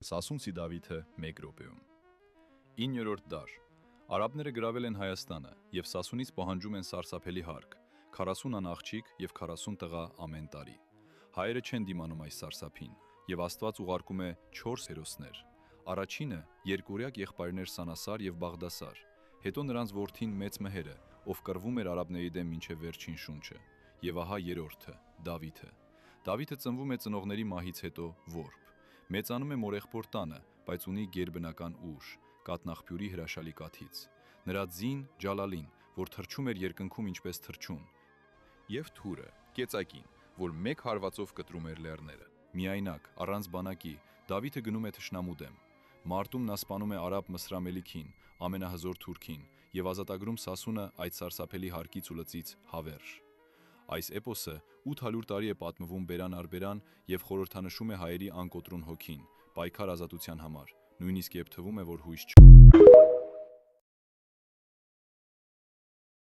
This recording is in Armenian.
Սասունցի Դավիթը 1 րոպեում։ 9-րդ դար։ Արաբները գրավել են Հայաստանը եւ Սասունից պահանջում են սարսափելի հարկ՝ 40 անաղջիկ եւ 40 տղա ամեն տարի։ Հայերը չեն դիմանում այս սարսափին եւ Աստված ուղարկում է 4 հերոսներ։ Առաջինը երկորյակ եղբայրներ Սանասար եւ Բաղդասար, հետո նրանց որդին Մեծ Մհերը, ով կռվում էր արաբների դեմ մինչև վերջին շունչը, եւ ահա երրորդը՝ Դավիթը։ Դավիթը ծնվում է ծնողների մահից հետո որբ։ Մեծանում է մորեղբոր տանը, բայց ունի գերբնական ուժ՝ կաթնաղբյուրի հրաշալի կաթից։ Նրա ձին Ջալալին, որ թռչում էր երկնքում ինչպես թռչուն, եւ Թուրը, կեցակին, որ մեկ հարվածով կտրում էր լեռները։ Միայնակ, առանց բանակի, Դավիթը գնում է թշնամու դեմ։ Մարտում նա սպանում է արաբ Մսրամելիքին, ամենահզոր թուրքին, եւ ազատագրում Սասունը այդ սարսափելի հարկից ու լծից հավերժ։ Այս էպոսը 800 տարի է պատմվում բերան առ բերան եւ խորհրդանշում է հայերի անկոտրուն հոգին, պայքար ազատության համար, նույնիսկ երբ թվում է, որ հույս չկա։